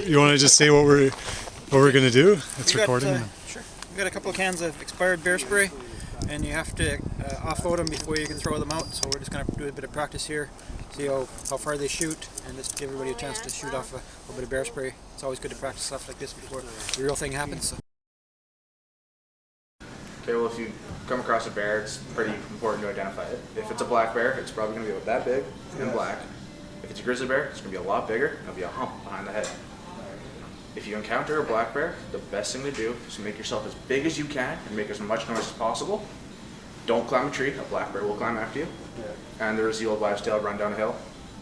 You want to just say what we're gonna do? It's recording. Sure. We've got a couple of cans of expired bear spray, and you have to offload them before you can throw them out. So we're just going to do a bit of practice here, see how far they shoot, and just give everybody a chance to shoot off a little bit of bear spray. It's always good to practice stuff like this before the real thing happens. So. Okay, well, if you come across a bear, it's pretty important to identify it. If it's a black bear, it's probably going to be about that big and black. If it's a grizzly bear, it's going to be a lot bigger and it'll be a hump behind the head. If you encounter a black bear, the best thing to do is make yourself as big as you can and make as much noise as possible. Don't climb a tree, a black bear will climb after you. And there's the old wives' tale, run down a hill.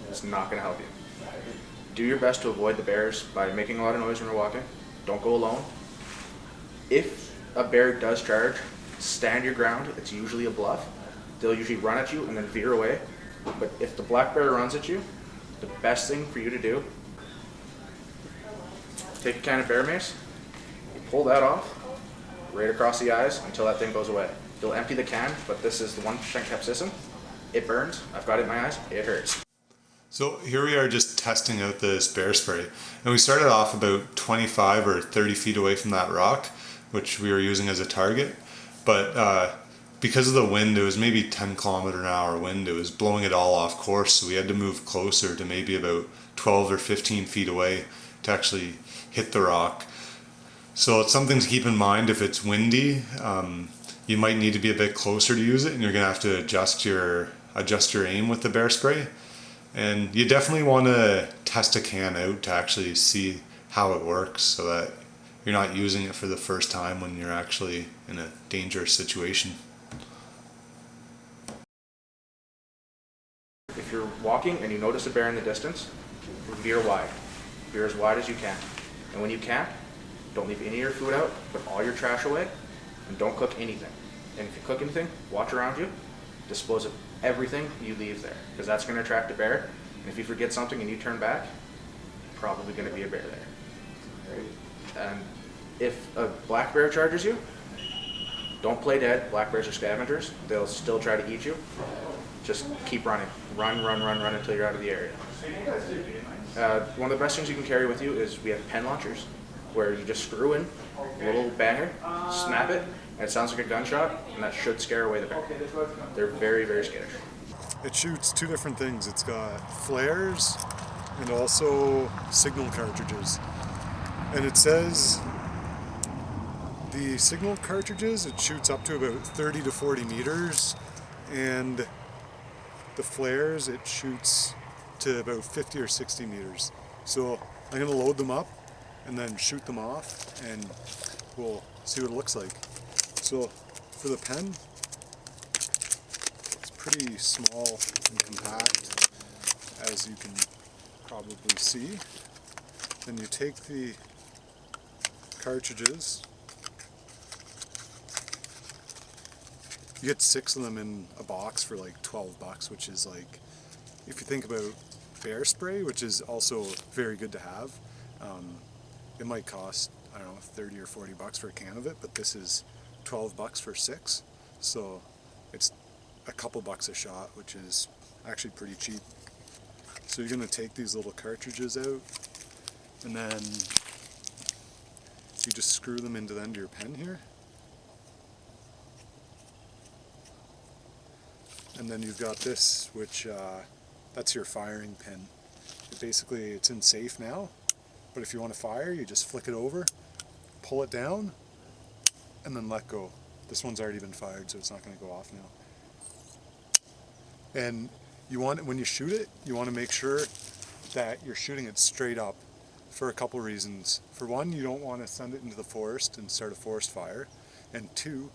It's not going to help you. Do your best to avoid the bears by making a lot of noise when you're walking. Don't go alone. If a bear does charge, stand your ground. It's usually a bluff. They'll usually run at you and then veer away. But if the black bear runs at you, the best thing for you to do, take a can of bear mace, you pull that off right across the eyes until that thing goes away. You'll empty the can, but this is the 1% capsaicin. It burns. I've got it in my eyes. It hurts. So here we are just testing out this bear spray, and we started off about 25 or 30 feet away from that rock, which we were using as a target. But because of the wind, it was maybe 10 km/h wind. It was blowing it all off course, so we had to move closer to maybe about 12 or 15 feet away to actually hit the rock. So it's something to keep in mind. If it's windy, you might need to be a bit closer to use it, and you're gonna have to adjust your aim with the bear spray. And you definitely want to test a can out to actually see how it works, so that you're not using it for the first time when you're actually in a dangerous situation. If you're walking and you notice a bear in the distance, veer wide. Veer as wide as you can. And when you can't, don't leave any of your food out, put all your trash away, and don't cook anything. And if you cook anything, watch around you, dispose of everything you leave there, because that's going to attract a bear. And if you forget something and you turn back, probably going to be a bear there. And if a black bear charges you, don't play dead. Black bears are scavengers. They'll still try to eat you. Just keep running. Run until you're out of the area. One of the best things you can carry with you is we have pen launchers, where you just screw in a little banger, snap it, and it sounds like a gunshot, and that should scare away the bear. They're very, very skittish. It shoots two different things. It's got flares and also signal cartridges. And it says the signal cartridges, it shoots up to about 30 to 40 meters, and the flares, it shoots to about 50 or 60 meters. So I'm going to load them up and then shoot them off, and we'll see what it looks like. So for the pen, it's pretty small and compact, as you can probably see. Then you take the cartridges. You get 6 of them in a box for like $12, which is like, if you think about bear spray, which is also very good to have, it might cost, I don't know, 30 or 40 bucks for a can of it, but this is 12 bucks for 6, so it's a couple bucks a shot, which is actually pretty cheap. So you're going to take these little cartridges out, and then you just screw them into the end of your pen here. And then you've got this, which that's your firing pin. It's in safe now, but if you want to fire, you just flick it over, pull it down, and then let go. This one's already been fired, so it's not going to go off now. And when you shoot it, you want to make sure that you're shooting it straight up for a couple reasons. For one, you don't want to send it into the forest and start a forest fire. And two,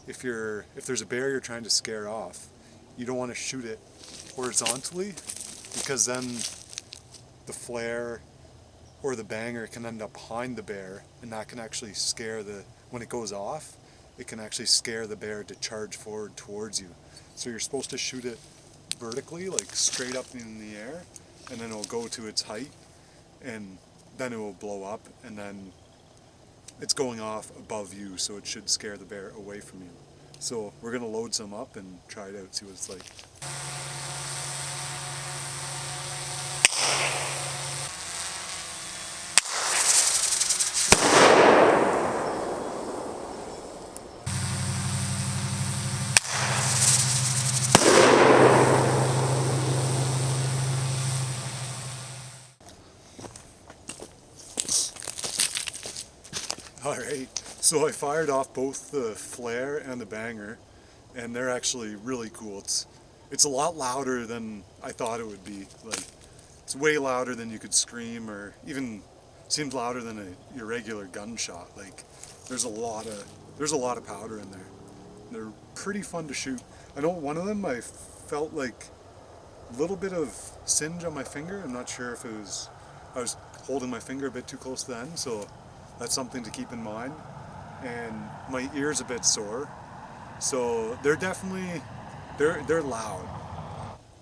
if there's a bear you're trying to scare off, you don't want to shoot it horizontally, because then the flare or the banger can end up behind the bear, and that can actually when it goes off, it can actually scare the bear to charge forward towards you. So you're supposed to shoot it vertically, like straight up in the air, and then it'll go to its height, and then it will blow up, and then it's going off above you, so it should scare the bear away from you. So we're going to load some up and try it out, see what it's like. So I fired off both the flare and the banger, and they're actually really cool. It's a lot louder than I thought it would be. Like, it's way louder than you could scream, or even seems louder than your regular gunshot. Like, there's a lot of powder in there. They're pretty fun to shoot. I know one of them I felt like a little bit of singe on my finger. I'm not sure if it was I was holding my finger a bit too close to the end, so that's something to keep in mind. And my ear's a bit sore, so they're definitely they're loud.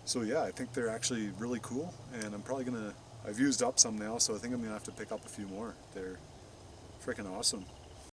So yeah, I think they're actually really cool, and I've used up some now, so I think I'm gonna have to pick up a few more. They're freaking awesome.